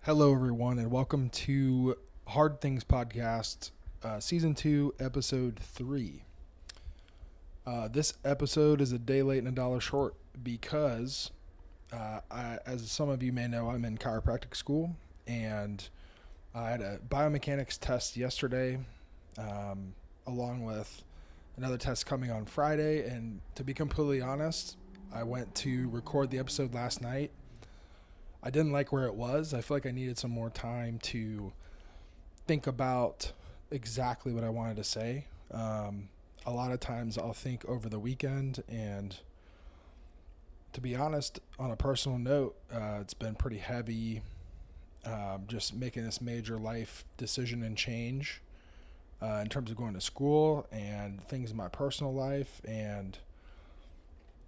Hello, everyone, and welcome to Hard Things Podcast, Season 2, Episode 3. This episode is a day late and a dollar short because, as some of you may know, I'm in chiropractic school, and I had a biomechanics test yesterday, along with another test coming on Friday. And to be completely honest, I went to record the episode last night. I didn't like where it was. I feel like I needed some more time to think about exactly what I wanted to say. A lot of times I'll think over the weekend, and to be honest, on a personal note, it's been pretty heavy, just making this major life decision and change in terms of going to school and things in my personal life. And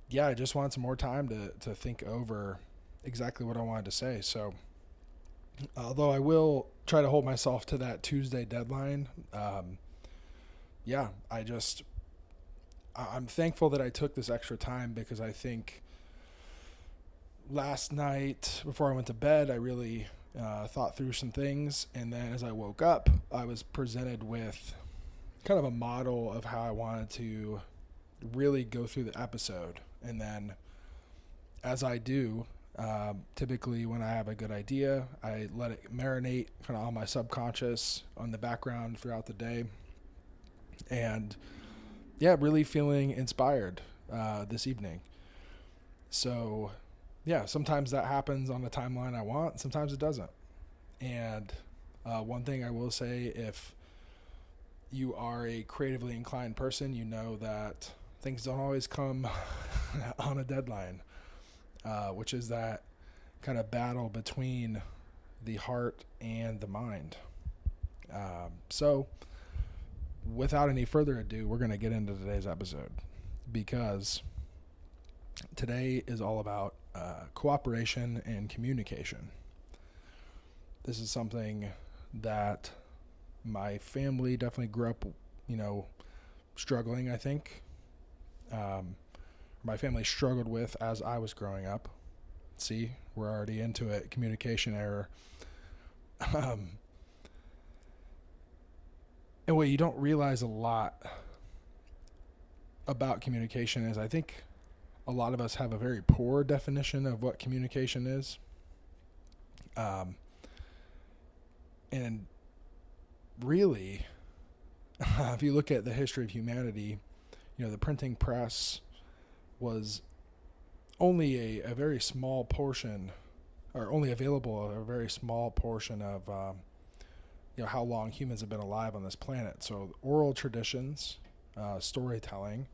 yeah, I just wanted some more time to think over exactly what I wanted to say. So, although I will try to hold myself to that Tuesday deadline, I'm thankful that I took this extra time, because I think last night before I went to bed, I really thought through some things. And then as I woke up, I was presented with kind of a model of how I wanted to really go through the episode. And then as I do, typically when I have a good idea, I let it marinate kind of on my subconscious, on the background throughout the day. And yeah, really feeling inspired this evening. So yeah, sometimes that happens on the timeline I want, sometimes it doesn't. And one thing I will say, if you are a creatively inclined person, you know that things don't always come on a deadline. Which is that kind of battle between the heart and the mind. So, without any further ado, we're going to get into today's episode, because today is all about cooperation and communication. This is something that my family definitely grew up, struggling, I think. My family struggled with as I was growing up. See, we're already into it. Communication error. And what you don't realize a lot about communication is, I think a lot of us have a very poor definition of what communication is. And really, if you look at the history of humanity, the printing press was only a very small portion, or only available a very small portion of how long humans have been alive on this planet. So oral traditions, storytelling,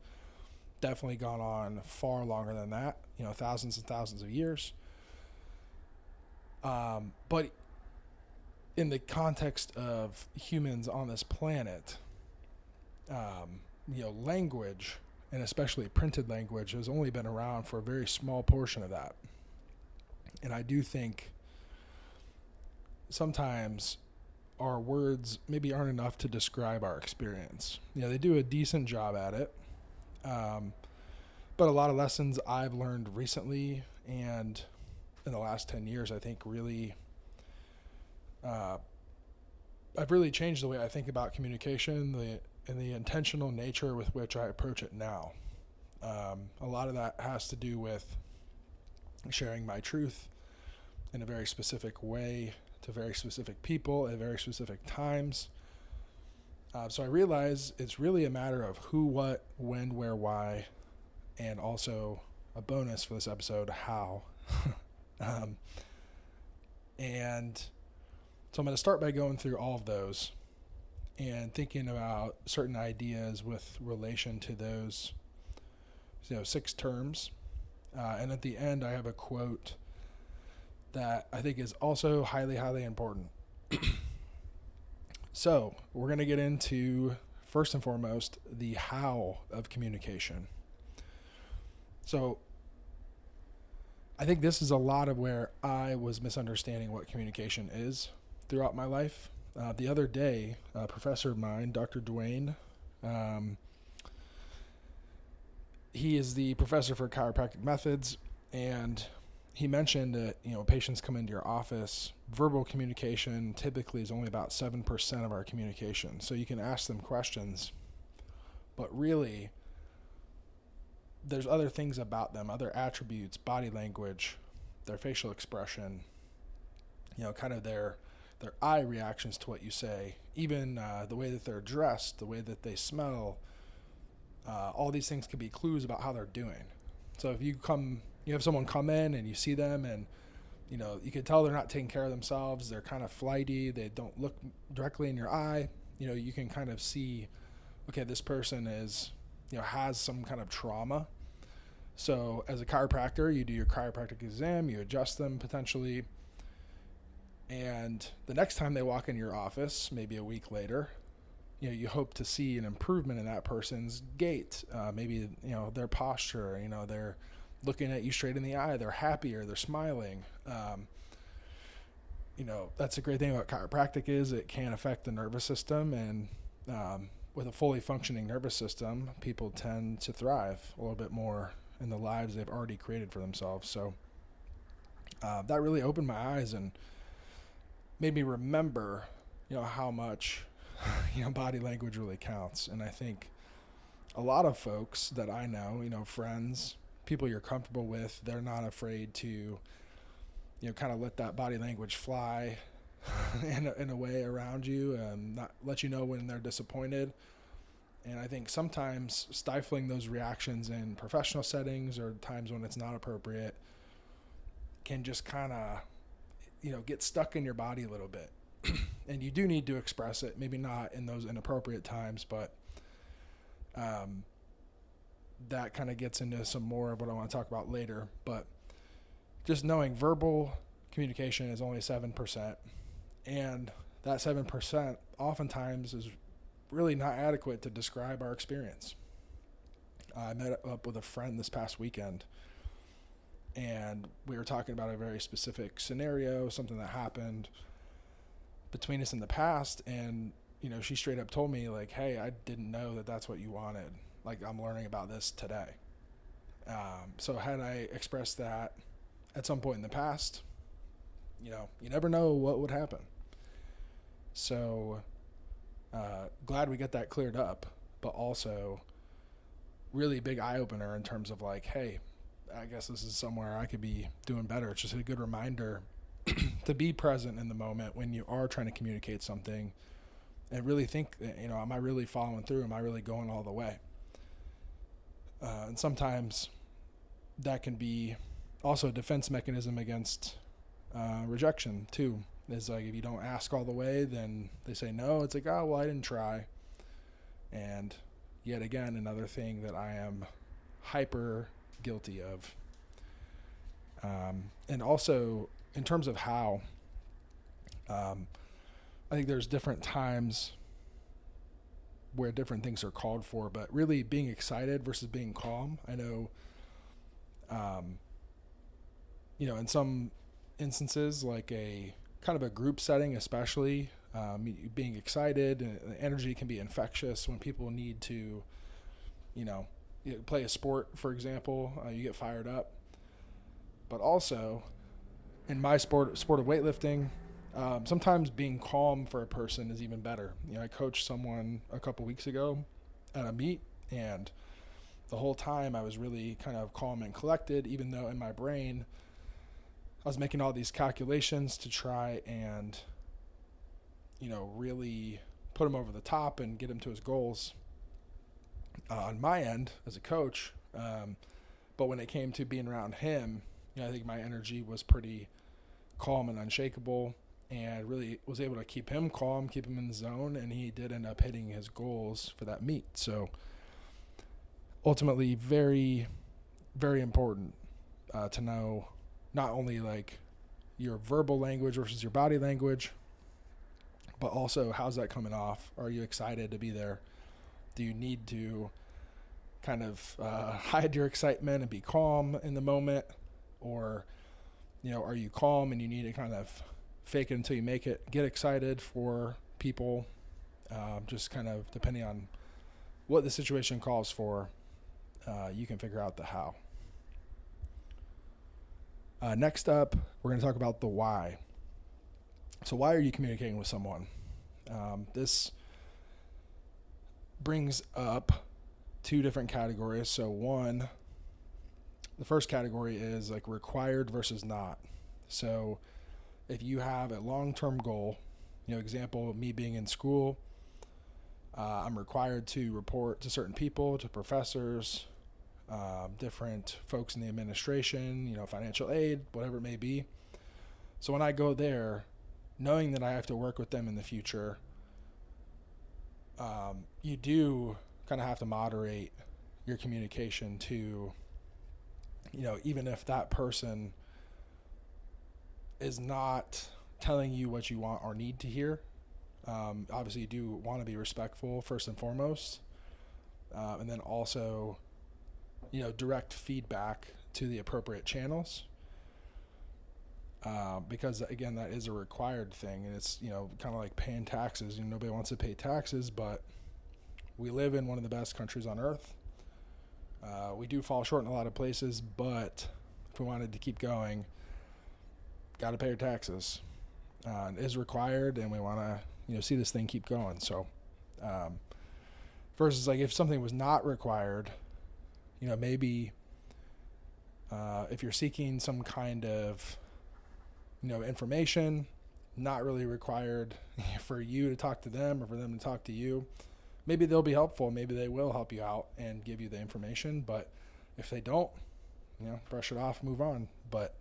definitely gone on far longer than that, thousands and thousands of years. But in the context of humans on this planet, language, and especially printed language, has only been around for a very small portion of that. And I do think sometimes our words maybe aren't enough to describe our experience. They do a decent job at it. But a lot of lessons I've learned recently and in the last 10 years, I think really, I've really changed the way I think about communication, and the intentional nature with which I approach it now. A lot of that has to do with sharing my truth in a very specific way to very specific people at very specific times. So I realize it's really a matter of who, what, when, where, why, and also a bonus for this episode, how. And so I'm going to start by going through all of those and thinking about certain ideas with relation to those 6 terms. And at the end, I have a quote that I think is also highly, highly important. So we're going to get into, first and foremost, the how of communication. So I think this is a lot of where I was misunderstanding what communication is throughout my life. The other day, a professor of mine, Dr. Dwayne, he is the professor for chiropractic methods, and he mentioned that, patients come into your office, verbal communication typically is only about 7% of our communication. So you can ask them questions, but really there's other things about them, other attributes, body language, their facial expression, kind of their eye reactions to what you say, even the way that they're dressed, the way that they smell. All these things can be clues about how they're doing. So if you have someone come in and you see them and, you can tell they're not taking care of themselves. They're kind of flighty. They don't look directly in your eye. You can kind of see, okay, this person is, has some kind of trauma. So as a chiropractor, you do your chiropractic exam, you adjust them potentially. And the next time they walk in your office, maybe a week later, you hope to see an improvement in that person's gait, maybe, their posture, they're looking at you straight in the eye, they're happier, they're smiling. That's a great thing about chiropractic is it can affect the nervous system, and with a fully functioning nervous system, people tend to thrive a little bit more in the lives they've already created for themselves. So that really opened my eyes and made me remember, how much, body language really counts. And I think a lot of folks that I know, friends, people you're comfortable with, they're not afraid to, kind of let that body language fly in a way around you and not let you know when they're disappointed. And I think sometimes stifling those reactions in professional settings or times when it's not appropriate can just kind of, get stuck in your body a little bit. And you do need to express it, maybe not in those inappropriate times, but that kind of gets into some more of what I want to talk about later. But just knowing verbal communication is only 7%, and that 7% oftentimes is really not adequate to describe our experience. I met up with a friend this past weekend, and we were talking about a very specific scenario, something that happened between us in the past, and she straight up told me, like, hey, I didn't know that that's what you wanted. Like, I'm learning about this today. So had I expressed that at some point in the past, you never know what would happen. So glad we got that cleared up, but also really big eye-opener in terms of like, hey, I guess this is somewhere I could be doing better. It's just a good reminder to be present in the moment when you are trying to communicate something and really think, am I really following through? Am I really going all the way? And sometimes that can be also a defense mechanism against rejection too. It's like if you don't ask all the way, then they say no. It's like, oh, well, I didn't try. And yet again, another thing that I am hyper guilty of. And also in terms of how, I think there's different times where different things are called for, but really being excited versus being calm. I know, in some instances, like a kind of a group setting, especially, being excited and the energy can be infectious when people need to, play a sport, for example, you get fired up. But also in my sport of weightlifting, sometimes being calm for a person is even better. I coached someone a couple weeks ago at a meet, and the whole time I was really kind of calm and collected, even though in my brain I was making all these calculations to try and, really put him over the top and get him to his goals on my end as a coach. But when it came to being around him, I think my energy was pretty calm and unshakable, and really was able to keep him calm, keep him in the zone, and he did end up hitting his goals for that meet. So ultimately very, very important to know not only like your verbal language versus your body language, but also how's that coming off? Are you excited to be there? Do you need to kind of hide your excitement and be calm in the moment? Or, are you calm and you need to kind of fake it until you make it, get excited for people, just kind of depending on what the situation calls for, you can figure out the how. Next up, we're going to talk about the why. So why are you communicating with someone? This brings up two different categories. So one, the first category is like required versus not. So if you have a long-term goal, example, me being in school, I'm required to report to certain people, to professors, different folks in the administration, financial aid, whatever it may be. So when I go there, knowing that I have to work with them in the future, you do kind of have to moderate your communication to, even if that person is not telling you what you want or need to hear. Obviously, you do want to be respectful first and foremost, and then also, direct feedback to the appropriate channels. Because again, that is a required thing, and it's kind of like paying taxes. Nobody wants to pay taxes, but we live in one of the best countries on earth. We do fall short in a lot of places, but if we wanted to keep going, got to pay our taxes. It is required, and we want to see this thing keep going. So versus like if something was not required, maybe if you're seeking some kind of information, not really required for you to talk to them or for them to talk to you. Maybe they'll be helpful. Maybe they will help you out and give you the information. But if they don't, brush it off, move on. But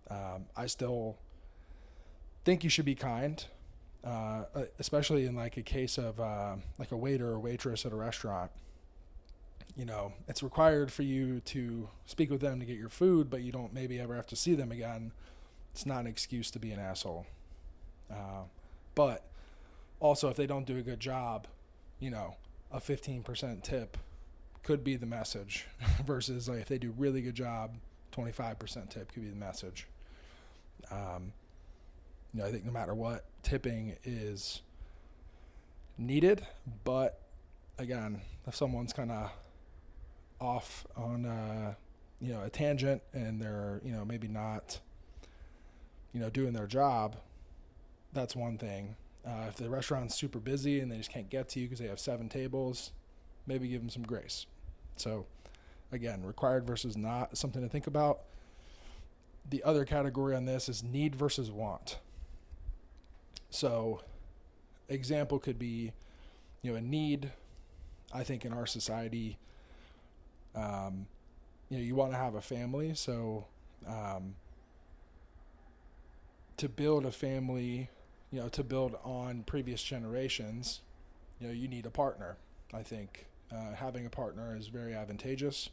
I still think you should be kind, especially in like a case of like a waiter or waitress at a restaurant. It's required for you to speak with them to get your food, but you don't maybe ever have to see them again. It's not an excuse to be an asshole. But also, if they don't do a good job, a 15% tip could be the message versus like if they do really good job, 25% tip could be the message. I think no matter what, tipping is needed. But again, if someone's kind of off on a tangent and they're maybe not doing their job, that's one thing. If the restaurant's super busy and they just can't get to you because they have 7 tables, maybe give them some grace. So again, required versus not, something to think about. The other category on this is need versus want. So example could be, a need, I think in our society, you want to have a family. So to build a family, to build on previous generations, you need a partner. I think having a partner is very advantageous.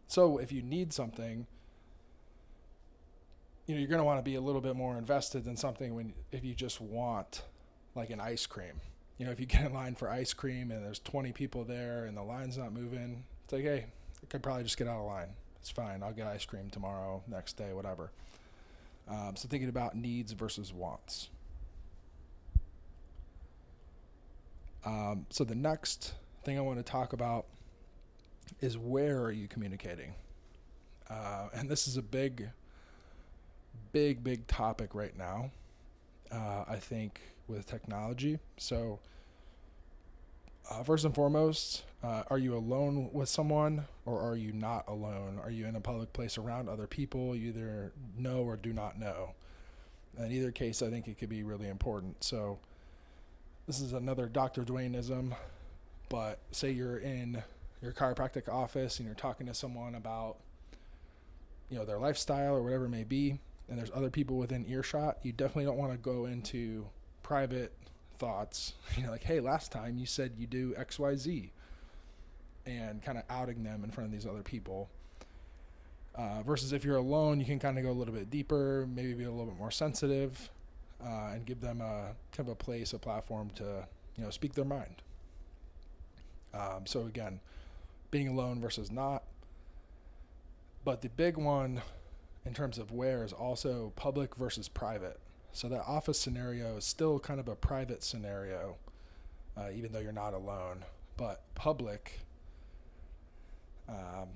So if you need something, you're going to want to be a little bit more invested than something if you just want like an ice cream. If you get in line for ice cream and there's 20 people there and the line's not moving, it's like, hey, I could probably just get out of line. It's fine. I'll get ice cream tomorrow, next day, whatever. So thinking about needs versus wants. So the next thing I want to talk about is where are you communicating? And this is a big topic right now, I think, with technology. So first and foremost, are you alone with someone or are you not alone? Are you in a public place around other people you either know or do not know? In either case, I think it could be really important. So this is another Dr. Dwayneism, but say you're in your chiropractic office and you're talking to someone about their lifestyle or whatever it may be, and there's other people within earshot. You definitely don't want to go into private thoughts, like, hey, last time you said you do XYZ, and kind of outing them in front of these other people. Versus if you're alone, you can kind of go a little bit deeper, maybe be a little bit more sensitive, and give them a kind of a place, a platform to speak their mind. So again, being alone versus not. But the big one in terms of where is also public versus private. So that office scenario is still kind of a private scenario, even though you're not alone. But public, I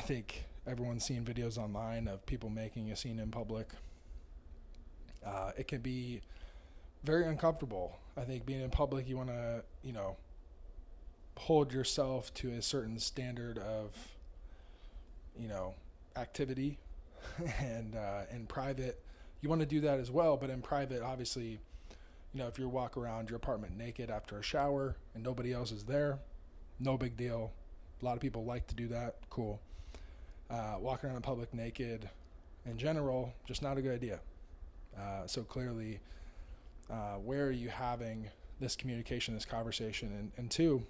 think everyone's seen videos online of people making a scene in public. It can be very uncomfortable. I think being in public, you want to, hold yourself to a certain standard of, activity. And in private, you want to do that as well. But in private, obviously, if you walk around your apartment naked after a shower and nobody else is there, no big deal. A lot of people like to do that. Cool. Walking around in public naked in general, just not a good idea. So clearly, where are you having this communication, this conversation? And two,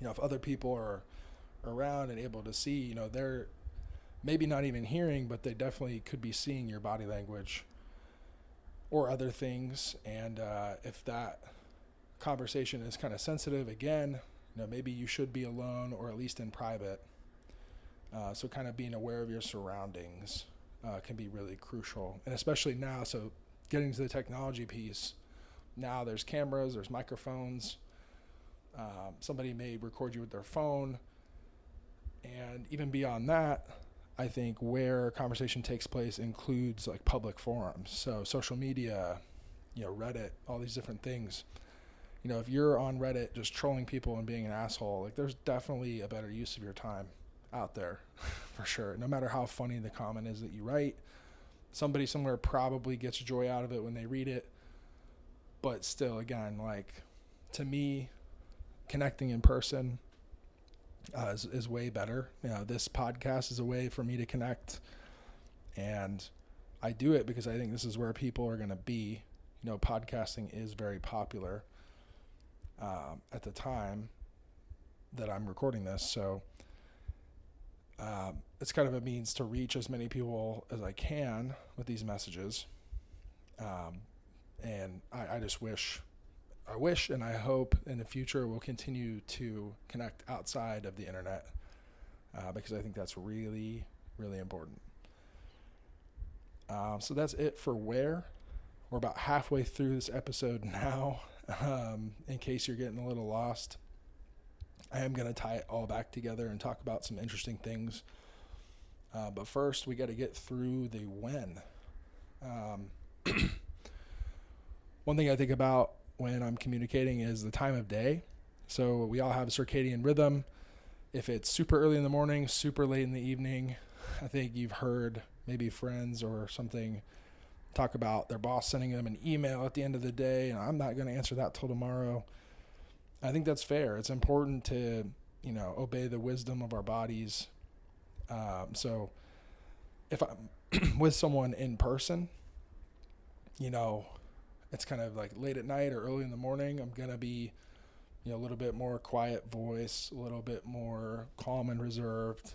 if other people are around and able to see, they're maybe not even hearing, but they definitely could be seeing your body language or other things. And if that conversation is kind of sensitive, again, maybe you should be alone or at least in private. So kind of being aware of your surroundings can be really crucial. And especially now, so getting to the technology piece, now there's cameras, there's microphones. Somebody may record you with their phone. And even beyond that, I think where conversation takes place includes like public forums. So social media, Reddit, all these different things. If you're on Reddit just trolling people and being an asshole, like there's definitely a better use of your time out there for sure. No matter how funny the comment is that you write, somebody somewhere probably gets joy out of it when they read it. But still, again, like to me, connecting in person is way better. This podcast is a way for me to connect, and I do it because I think this is where people are going to be. Podcasting is very popular at the time that I'm recording this, so it's kind of a means to reach as many people as I can with these messages. And I just wish and I hope in the future we'll continue to connect outside of the internet because I think that's really, really important. So that's it for where. We're about halfway through this episode now. In case you're getting a little lost, I am going to tie it all back together and talk about some interesting things. But first, we got to get through the when. One thing I think about when I'm communicating is the time of day. So we all have a circadian rhythm. If it's super early in the morning, super late in the evening, I think you've heard maybe friends or something talk about their boss sending them an email at the end of the day, and I'm not going to answer that till tomorrow. I think that's fair. It's important to, obey the wisdom of our bodies. So if I'm with someone in person, it's kind of like late at night or early in the morning, I'm going to be, a little bit more quiet voice, a little bit more calm and reserved.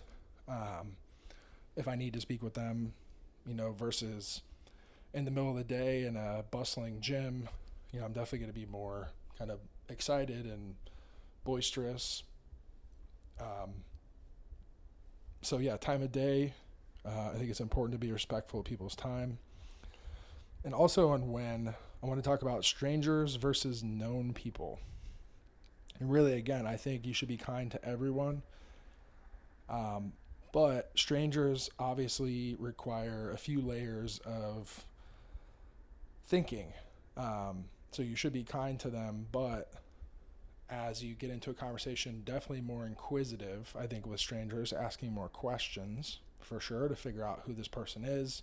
If I need to speak with them, versus in the middle of the day in a bustling gym, I'm definitely going to be more kind of excited and boisterous. So yeah, time of day. I think it's important to be respectful of people's time. And also on when, I want to talk about strangers versus known people. And really, again, I think you should be kind to everyone. But strangers obviously require a few layers of thinking. So you should be kind to them, but as you get into a conversation, definitely more inquisitive, I think, with strangers, asking more questions for sure to figure out who this person is,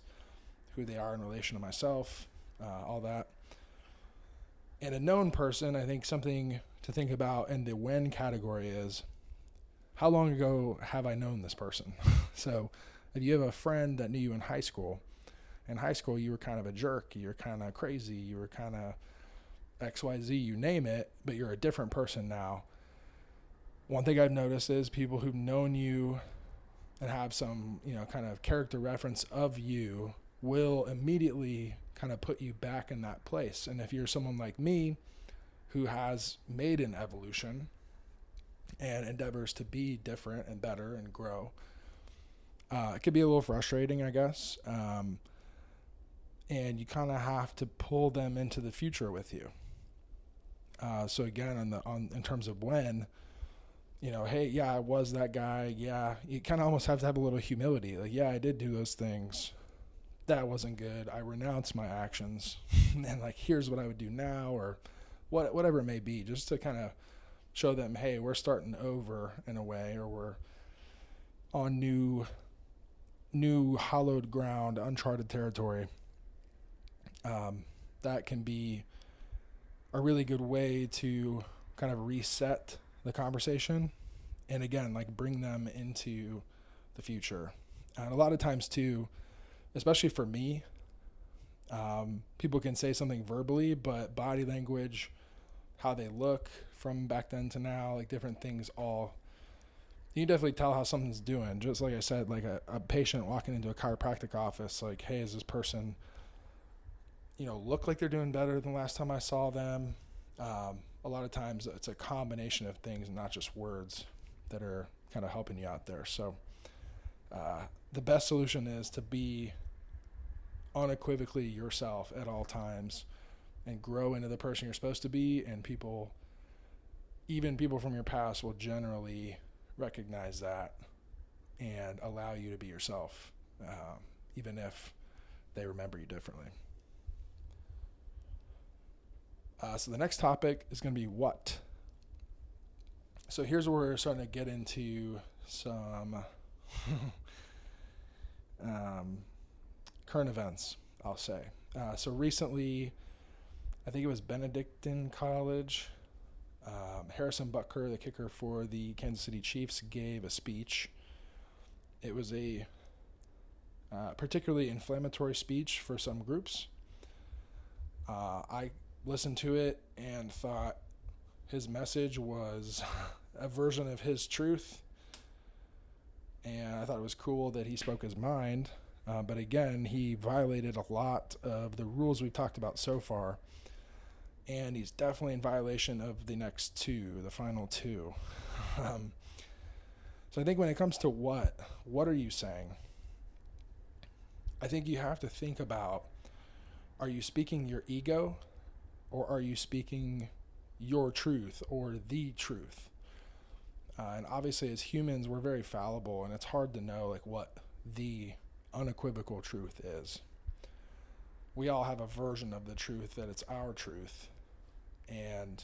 who they are in relation to myself, all that. And a known person, I think something to think about in the when category is, how long ago have I known this person? So if you have a friend that knew you in high school you were kind of a jerk, you were kind of crazy, you were kind of XYZ, you name it, but you're a different person now. One thing I've noticed is people who've known you and have some, kind of character reference of you will immediately kind of put you back in that place. And if you're someone like me who has made an evolution and endeavors to be different and better and grow, it could be a little frustrating, I guess. And you kind of have to pull them into the future with you. So again, in terms of when, hey, yeah, I was that guy. Yeah, you kind of almost have to have a little humility. Like, yeah, I did do those things. That wasn't good. I renounce my actions. And like, here's what I would do now, or whatever it may be, just to kind of show them, hey, we're starting over in a way, or we're on new hallowed ground, uncharted territory. That can be a really good way to kind of reset the conversation, and again, like, bring them into the future. And a lot of times too, especially for me, people can say something verbally, but body language, how they look from back then to now, like different things, all you can definitely tell how something's doing. Just like I said, like a patient walking into a chiropractic office, like, hey, is this person, look like they're doing better than last time I saw them? A lot of times it's a combination of things, not just words, that are kind of helping you out there. So the best solution is to be unequivocally yourself at all times and grow into the person you're supposed to be. And even people from your past, will generally recognize that and allow you to be yourself, even if they remember you differently. So the next topic is going to be what. So here's where we're starting to get into some current events, I'll say. So recently, I think it was Benedictine College, Harrison Butker, the kicker for the Kansas City Chiefs, gave a speech. It was a particularly inflammatory speech for some groups. I listened to it and thought his message was a version of his truth, and I thought it was cool that he spoke his mind, but again, he violated a lot of the rules we've talked about so far, and he's definitely in violation of the next two, the final two. So I think when it comes to what are you saying? I think you have to think about, are you speaking your ego, or are you speaking your truth or the truth? And obviously as humans, we're very fallible, and it's hard to know like what the unequivocal truth is. We all have a version of the truth that it's our truth. And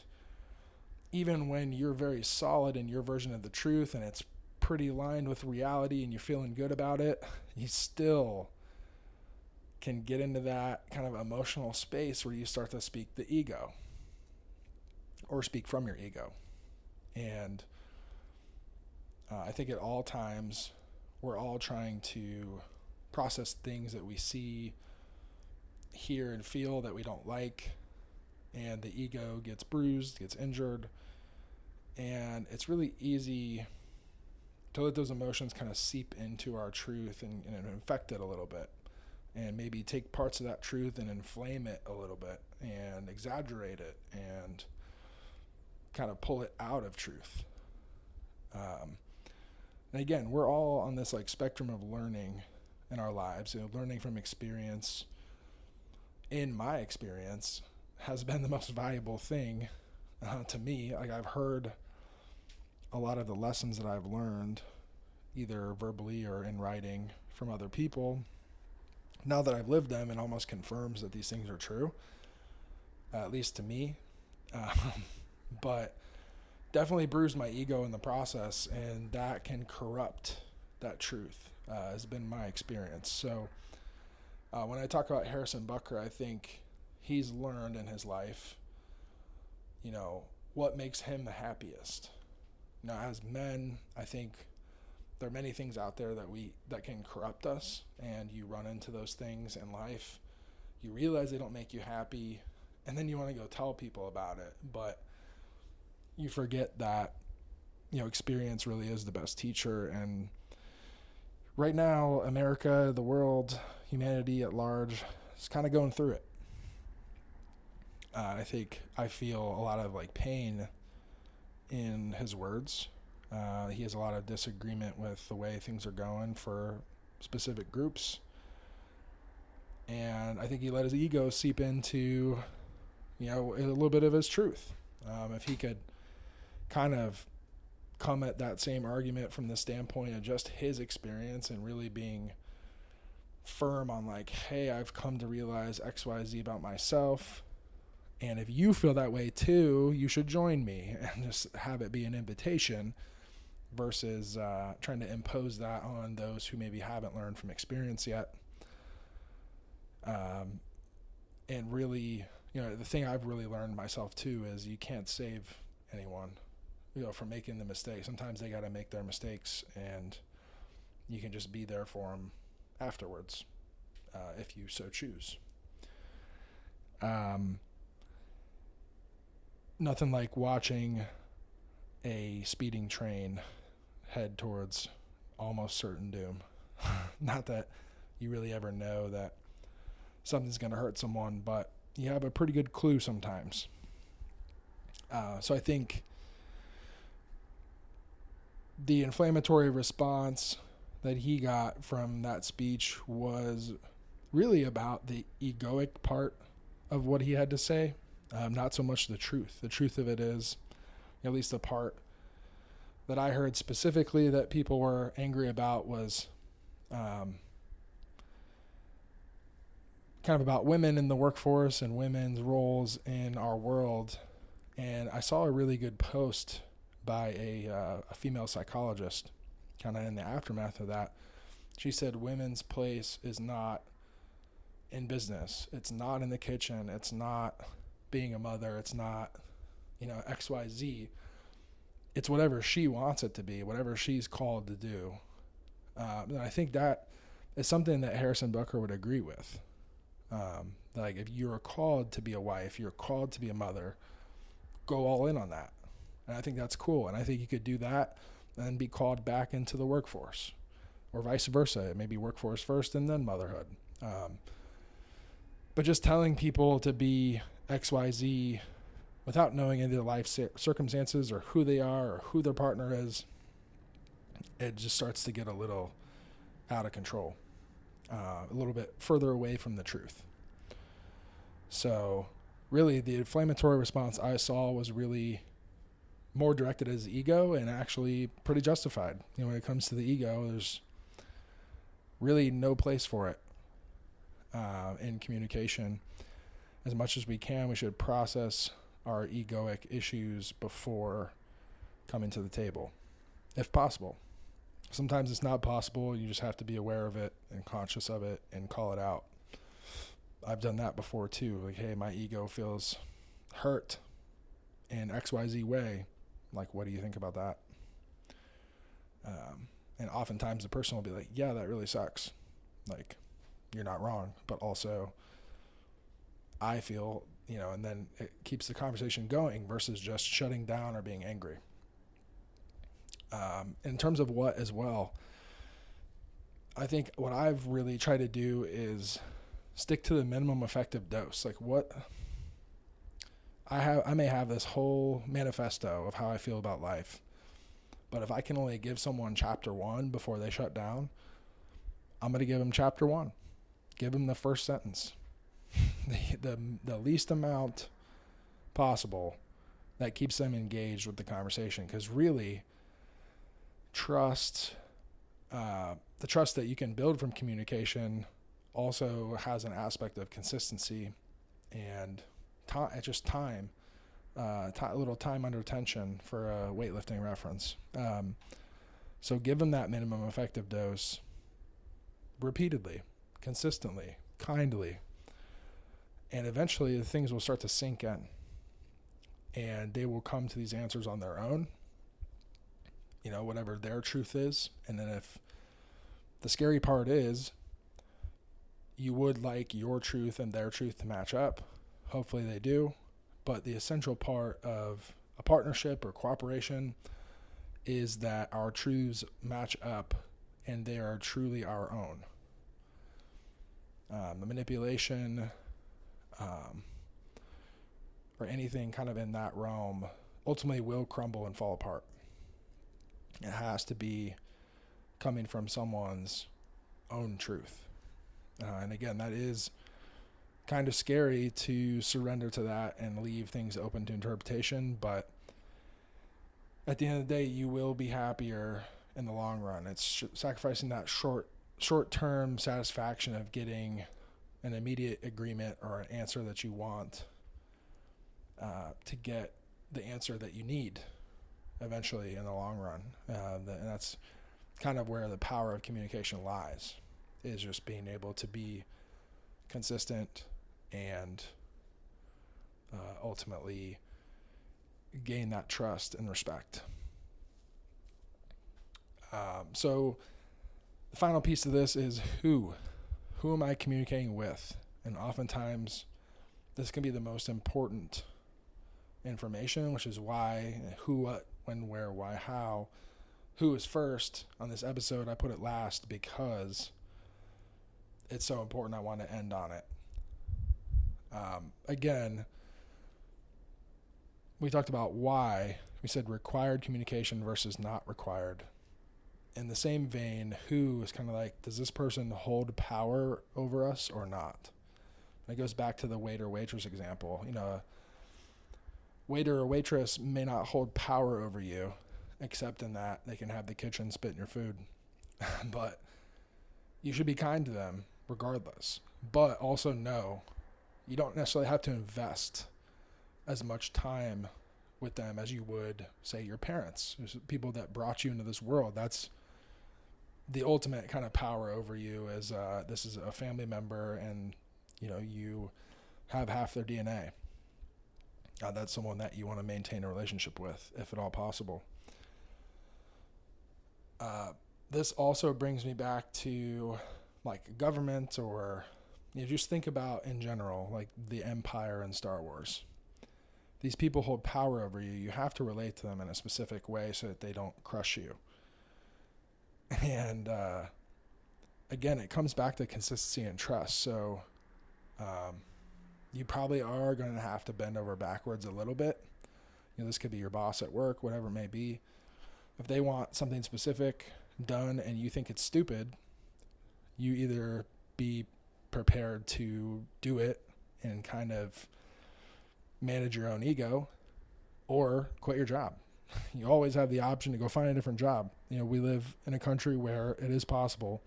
even when you're very solid in your version of the truth and it's pretty aligned with reality and you're feeling good about it, you still can get into that kind of emotional space where you start to speak the ego, or speak from your ego. And I think at all times we're all trying to process things that we see, hear, and feel that we don't like, and the ego gets bruised, gets injured, and it's really easy to let those emotions kind of seep into our truth and infect it a little bit, and maybe take parts of that truth and inflame it a little bit and exaggerate it and kind of pull it out of truth. And again, we're all on this like spectrum of learning in our lives, learning from experience. In my experience, has been the most valuable thing to me. Like, I've heard a lot of the lessons that I've learned, either verbally or in writing, from other people. Now that I've lived them, it almost confirms that these things are true, at least to me. But definitely bruised my ego in the process, and that can corrupt that truth, has been my experience. So when I talk about Harrison Butker, I think he's learned in his life, what makes him the happiest. Now, as men, I think there are many things out there that can corrupt us, and you run into those things in life. You realize they don't make you happy, and then you want to go tell people about it, but you forget that, experience really is the best teacher. And right now, America, the world, humanity at large is kind of going through it. I think I feel a lot of like pain in his words. He has a lot of disagreement with the way things are going for specific groups. And I think he let his ego seep into, a little bit of his truth. If he could kind of come at that same argument from the standpoint of just his experience and really being firm on like, hey, I've come to realize XYZ about myself, and if you feel that way too, you should join me, and just have it be an invitation versus trying to impose that on those who maybe haven't learned from experience yet. And really, the thing I've really learned myself too is you can't save anyone, from making the mistake. Sometimes they got to make their mistakes, and you can just be there for them afterwards, if you so choose. Nothing like watching a speeding train head towards almost certain doom. Not that you really ever know that something's going to hurt someone, but you have a pretty good clue sometimes. So I think the inflammatory response that he got from that speech was really about the egoic part of what he had to say, not so much the truth. The truth of it is, at least the part that I heard specifically that people were angry about was kind of about women in the workforce and women's roles in our world. And I saw a really good post by a female psychologist kind of in the aftermath of that. She said women's place is not in business. It's not in the kitchen. It's not being a mother. It's not, XYZ. It's whatever she wants it to be, whatever she's called to do. And I think that is something that Harrison Bucker would agree with. Like if you're called to be a wife, you're called to be a mother, go all in on that. And I think that's cool. And I think you could do that and then be called back into the workforce, or vice versa. Maybe workforce first and then motherhood. But just telling people to be XYZ without knowing any of their life circumstances or who they are or who their partner is, it just starts to get a little out of control, a little bit further away from the truth. So really the inflammatory response I saw was really more directed as ego, and actually pretty justified. When it comes to the ego, there's really no place for it in communication. As much as we can, we should process our egoic issues before coming to the table, if possible. Sometimes it's not possible. You just have to be aware of it and conscious of it and call it out. I've done that before too. Like, hey, my ego feels hurt in XYZ way. Like, what do you think about that? And oftentimes the person will be like, yeah, that really sucks. Like, you're not wrong. But also, I feel, and then it keeps the conversation going versus just shutting down or being angry. In terms of what as well, I think what I've really tried to do is stick to the minimum effective dose. Like what I may have this whole manifesto of how I feel about life, but if I can only give someone chapter 1 before they shut down, I'm going to give them chapter 1. Give them the first sentence, the least amount possible that keeps them engaged with the conversation. Because really, trust, the trust that you can build from communication also has an aspect of consistency and just time, a little time under tension for a weightlifting reference. So give them that minimum effective dose repeatedly, consistently, kindly, and eventually the things will start to sink in and they will come to these answers on their own, whatever their truth is. And then if the scary part is you would like your truth and their truth to match up, hopefully they do. But the essential part of a partnership or cooperation is that our truths match up and they are truly our own. The manipulation or anything kind of in that realm ultimately will crumble and fall apart. It has to be coming from someone's own truth. And again, that is kind of scary to surrender to that and leave things open to interpretation. But at the end of the day, you will be happier in the long run. It's sacrificing that short-term satisfaction of getting an immediate agreement or an answer that you want to get the answer that you need eventually in the long run. And that's kind of where the power of communication lies, is just being able to be consistent and ultimately gain that trust and respect. So the final piece of this is who am I communicating with? And oftentimes this can be the most important information, which is why, who, what, when, where, why, how. Who is first on this episode. I put it last because it's so important. I want to end on it. Again, we talked about why. We said required communication versus not required. In the same vein, who is kind of like, does this person hold power over us or not? And it goes back to the waiter-waitress example. You know, a waiter or waitress may not hold power over you, except in that they can have the kitchen spit in your food. But you should be kind to them regardless. But also know you don't necessarily have to invest as much time with them as you would, say, your parents, people that brought you into this world. That's the ultimate kind of power over you, is this is a family member, and you have half their DNA. That's someone that you want to maintain a relationship with, if at all possible. This also brings me back to like government, or just think about in general, like the Empire in Star Wars. These people hold power over you. You have to relate to them in a specific way so that they don't crush you. And again, it comes back to consistency and trust. So you probably are going to have to bend over backwards a little bit. This could be your boss at work, whatever it may be. If they want something specific done and you think it's stupid, you either be prepared to do it and kind of manage your own ego, or quit your job. You always have the option to go find a different job. We live in a country where it is possible,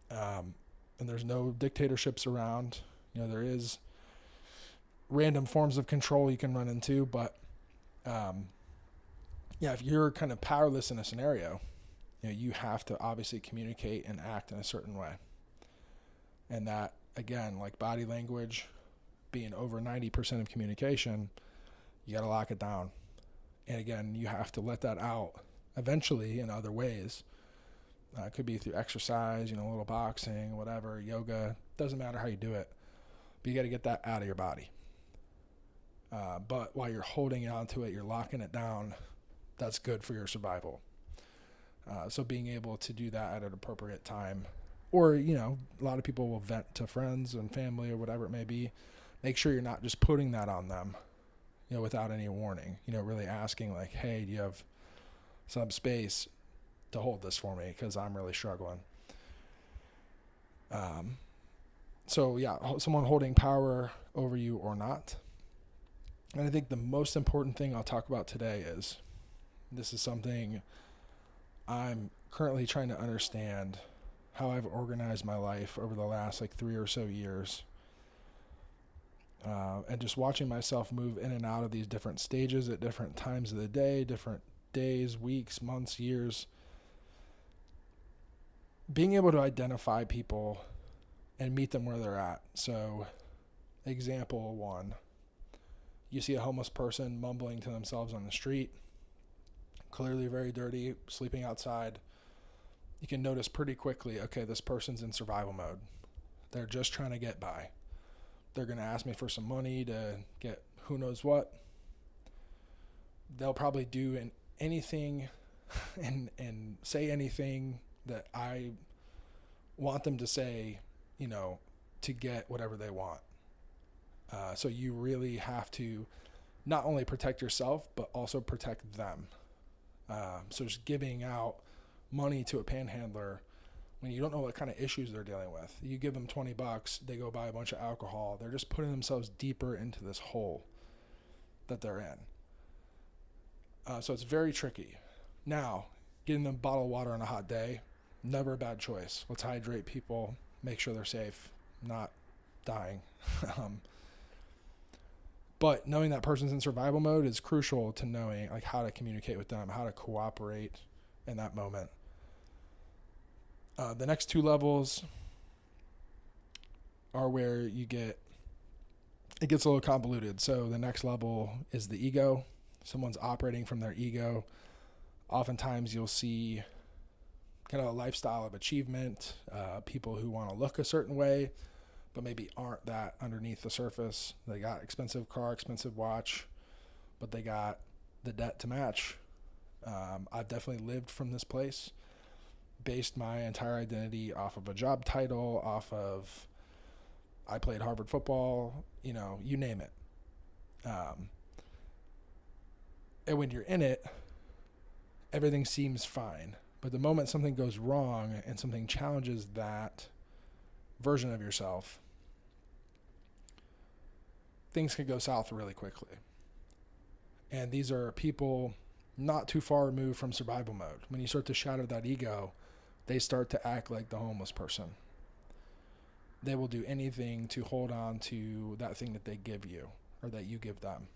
and there's no dictatorships around. There is random forms of control you can run into, but if you're kind of powerless in a scenario, you have to obviously communicate and act in a certain way. And that, again, like body language being over 90% of communication, you got to lock it down. And again, you have to let that out eventually in other ways. It could be through exercise, a little boxing, whatever, yoga. Doesn't matter how you do it, but you got to get that out of your body. But while you're holding on to it, you're locking it down. That's good for your survival. So being able to do that at an appropriate time, or, a lot of people will vent to friends and family or whatever it may be. Make sure you're not just putting that on them, without any warning, really asking like, hey, do you have some space to hold this for me? Because I'm really struggling. So yeah, someone holding power over you or not. And I think the most important thing I'll talk about today is, this is something I'm currently trying to understand how I've organized my life over the last 3 or so years. And just watching myself move in and out of these different stages at different times of the day, different days, weeks, months, years. Being able to identify people and meet them where they're at. So, example one, you see a homeless person mumbling to themselves on the street, clearly very dirty, sleeping outside. You can notice pretty quickly, okay, this person's in survival mode. They're just trying to get by. They're going to ask me for some money to get who knows what. They'll probably do anything and say anything that I want them to say, to get whatever they want. So you really have to not only protect yourself, but also protect them. So just giving out money to a panhandler when you don't know what kind of issues they're dealing with. You give them $20, they go buy a bunch of alcohol. They're just putting themselves deeper into this hole that they're in. So it's very tricky. Now, getting them a bottle of water on a hot day, never a bad choice. Let's hydrate people, make sure they're safe, not dying. But knowing that person's in survival mode is crucial to knowing like how to communicate with them, how to cooperate in that moment. The next two levels are where it gets a little convoluted. So the next level is the ego. Someone's operating from their ego. Oftentimes you'll see kind of a lifestyle of achievement, people who want to look a certain way, but maybe aren't that underneath the surface. They got expensive car, expensive watch, but they got the debt to match. I've definitely lived from this place, based my entire identity off of a job title, off of I played Harvard football, you name it. And when you're in it, everything seems fine. But the moment something goes wrong and something challenges that version of yourself, things can go south really quickly. And these are people not too far removed from survival mode. When you start to shatter that ego, they start to act like the homeless person. They will do anything to hold on to that thing that they give you or that you give them.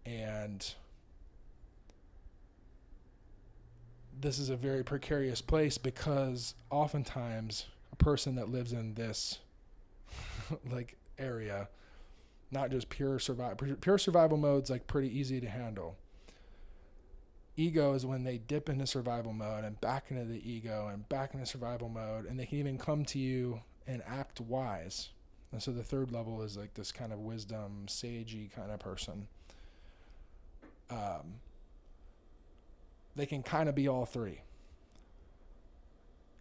And this is a very precarious place because oftentimes a person that lives in this like area, not just pure survival mode's like pretty easy to handle. Ego is when they dip into survival mode and back into the ego and back into survival mode, and they can even come to you and act wise. And so the third level is like this kind of wisdom, sagey kind of person. They can kind of be all three.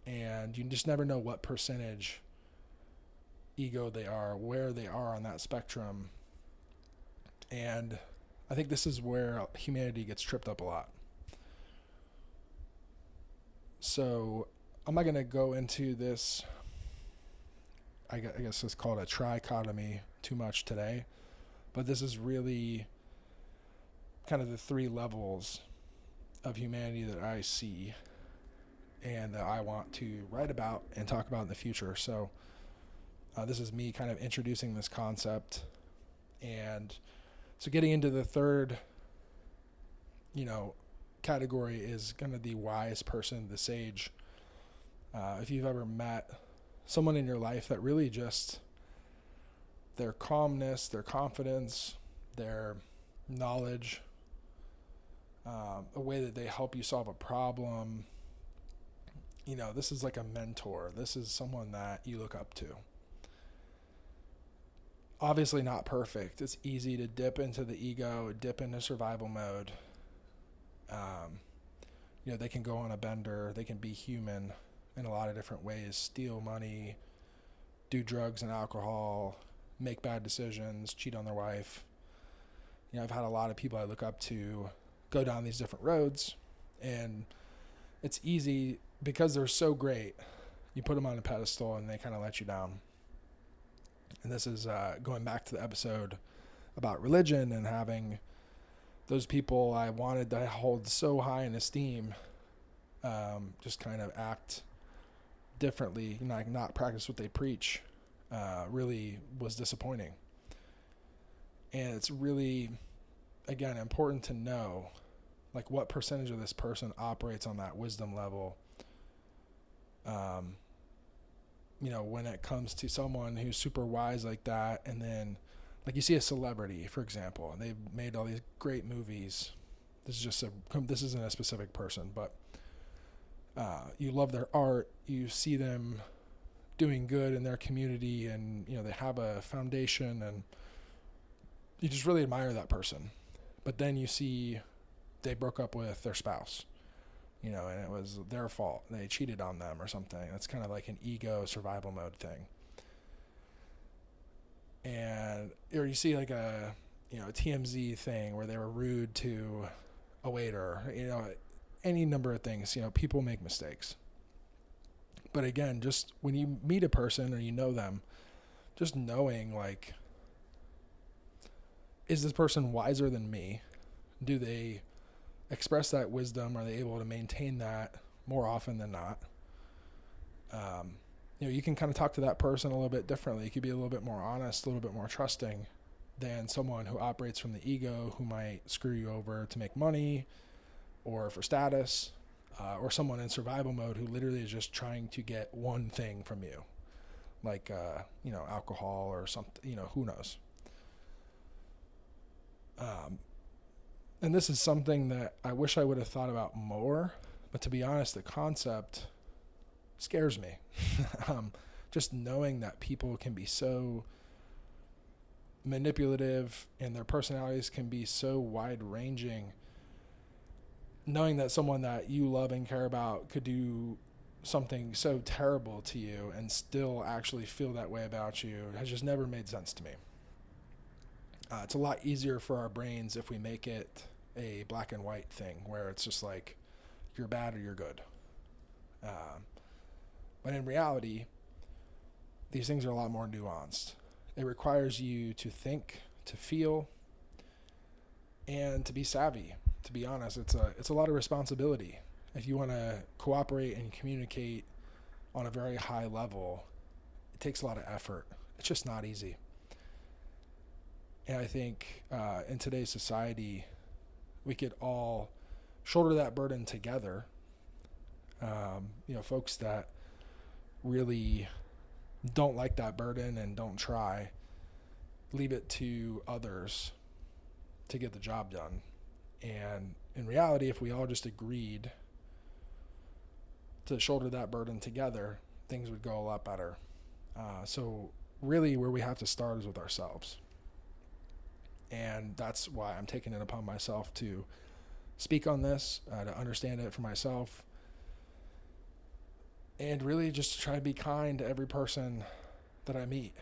And you just never know what percentage ego they are, where they are on that spectrum. And I think this is where humanity gets tripped up a lot. So I'm not going to go into this, I guess it's called a trichotomy, too much today. But this is really kind of the three levels of humanity that I see and that I want to write about and talk about in the future. So this is me kind of introducing this concept. And so getting into the third, category is kind of the wise person, the sage. If you've ever met someone in your life that really just their calmness, their confidence, their knowledge, a way that they help you solve a problem, this is like a mentor. This is someone that you look up to. Obviously not perfect. It's easy to dip into the ego, dip into survival mode. They can go on a bender. They can be human in a lot of different ways, steal money, do drugs and alcohol, make bad decisions, cheat on their wife. I've had a lot of people I look up to go down these different roads, and it's easy because they're so great. You put them on a pedestal and they kind of let you down. And this is going back to the episode about religion and having those people I wanted to hold so high in esteem just kind of act differently, not practice what they preach, really was disappointing. And it's really, again, important to know like what percentage of this person operates on that wisdom level. When it comes to someone who's super wise like that, and then like you see a celebrity, for example, and they've made all these great movies. This isn't a specific person, but you love their art. You see them doing good in their community, and they have a foundation, and you just really admire that person. But then you see they broke up with their spouse, and it was their fault. They cheated on them or something. That's kind of like an ego survival mode thing. Or you see like a TMZ thing where they were rude to a waiter, any number of things. People make mistakes. But again, just when you meet a person or them, just knowing like is this person wiser than me? Do they express that wisdom? Are they able to maintain that more often than not? You can kind of talk to that person a little bit differently. You could be a little bit more honest, a little bit more trusting than someone who operates from the ego, who might screw you over to make money or for status, or someone in survival mode who literally is just trying to get one thing from you, like, alcohol or something, who knows. And this is something that I wish I would have thought about more, but to be honest, the concept scares me. Just knowing that people can be so manipulative and their personalities can be so wide ranging, knowing that someone that you love and care about could do something so terrible to you and still actually feel that way about you has just never made sense to me. It's a lot easier for our brains if we make it a black and white thing where it's just like you're bad or you're good. But in reality, these things are a lot more nuanced. It requires you to think, to feel, and to be savvy. To be honest, it's a lot of responsibility. If you want to cooperate and communicate on a very high level, it takes a lot of effort. It's just not easy. And I think in today's society, we could all shoulder that burden together. Folks that really don't like that burden and don't try, leave it to others to get the job done. And in reality, if we all just agreed to shoulder that burden together, things would go a lot better. So really where we have to start is with ourselves. And that's why I'm taking it upon myself to speak on this, to understand it for myself, and really just to try to be kind to every person that I meet.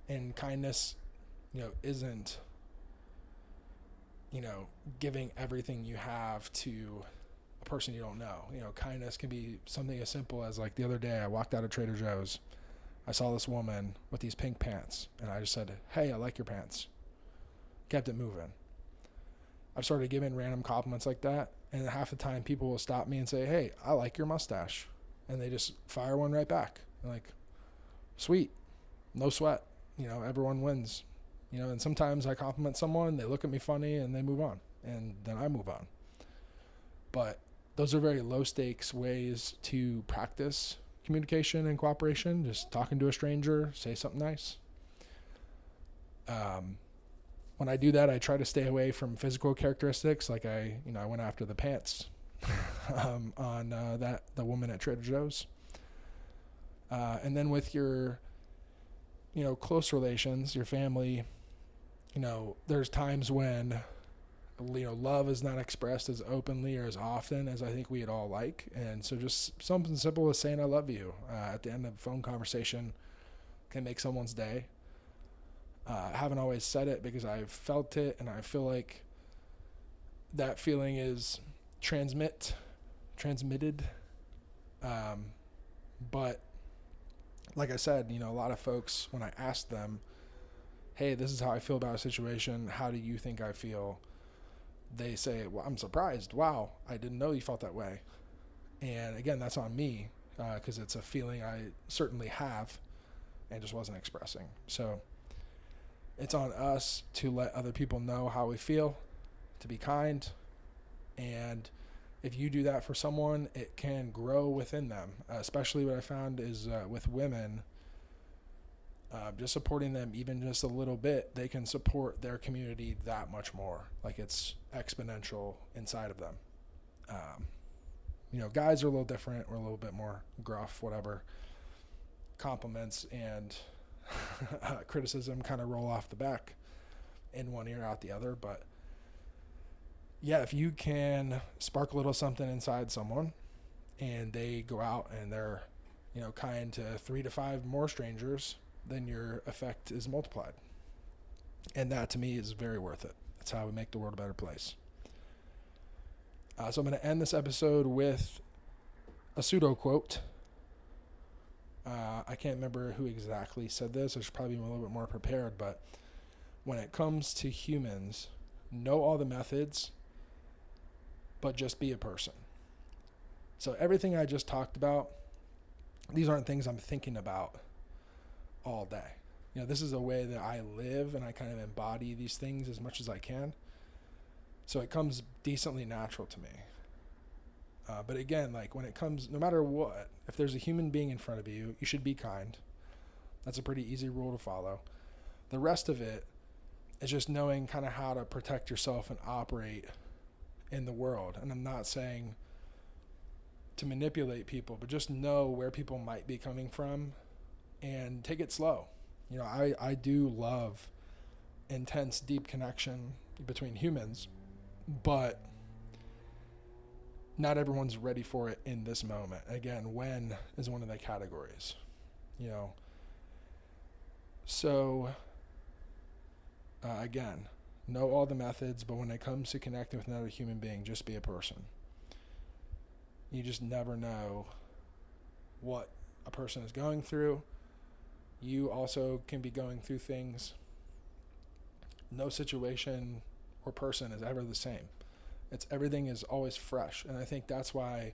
And kindness, isn't, giving everything you have to a person you don't know. Kindness can be something as simple as, like, the other day I walked out of Trader Joe's. I saw this woman with these pink pants, and I just said, "Hey, I like your pants." Kept it moving. I've started giving random compliments like that, and half the time people will stop me and say, "Hey, I like your mustache." And they just fire one right back. I'm like, sweet, no sweat. Everyone wins. And sometimes I compliment someone, they look at me funny, and they move on. And then I move on. But those are very low stakes ways to practice communication and cooperation. Just talking to a stranger, say something nice. When I do that, I try to stay away from physical characteristics. Like I went after the pants on the woman at Trader Joe's. And then with your, close relations, your family, there's times when, love is not expressed as openly or as often as I think we'd all like. And so just something simple as saying I love you at the end of a phone conversation can make someone's day. I haven't always said it because I've felt it, and I feel like that feeling is transmitted. But like I said, a lot of folks, when I ask them, "Hey, this is how I feel about a situation. How do you think I feel?" They say, "Well, I'm surprised. Wow, I didn't know you felt that way." And again, that's on me because it's a feeling I certainly have and just wasn't expressing. So it's on us to let other people know how we feel, to be kind. And if you do that for someone, it can grow within them. Especially what I found is with women, just supporting them even just a little bit, they can support their community that much more. Like it's exponential inside of them. Guys are a little different. We're a little bit more gruff, whatever. Compliments and criticism kind of roll off the back in one ear, out the other. But yeah, if you can spark a little something inside someone and they go out and they're, kind to 3 to 5 more strangers, then your effect is multiplied. And that to me is very worth it. That's how we make the world a better place. So I'm going to end this episode with a pseudo quote. I can't remember who exactly said this. I should probably be a little bit more prepared, but when it comes to humans, know all the methods, but just be a person. So everything I just talked about, these aren't things I'm thinking about all day. This is a way that I live, and I kind of embody these things as much as I can. So it comes decently natural to me. But again, like when it comes, no matter what, if there's a human being in front of you, you should be kind. That's a pretty easy rule to follow. The rest of it is just knowing kind of how to protect yourself and operate in the world. And I'm not saying to manipulate people, but just know where people might be coming from and take it slow. I do love intense, deep connection between humans, but not everyone's ready for it in this moment. Again, when is one of the categories, So, again, know all the methods, but when it comes to connecting with another human being, just be a person. You just never know what a person is going through. You also can be going through things. No situation or person is ever the same. Everything is always fresh. And I think that's why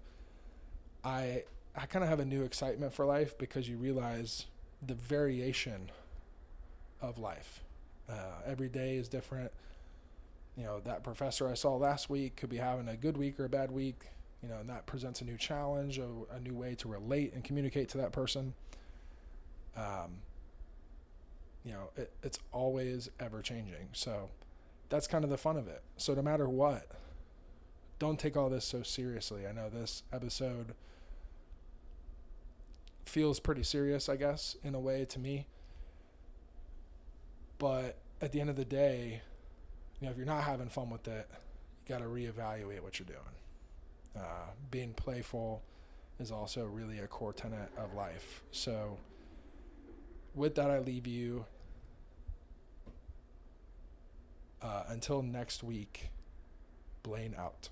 I kind of have a new excitement for life, because you realize the variation of life. Every day is different. That professor I saw last week could be having a good week or a bad week, and that presents a new challenge, a new way to relate and communicate to that person. It's always ever changing. So that's kind of the fun of it. So no matter what, don't take all this so seriously. I know this episode feels pretty serious, I guess, in a way to me. But at the end of the day, if you're not having fun with it, you got to reevaluate what you're doing. Being playful is also really a core tenet of life. So with that, I leave you. Until next week, Blaine out.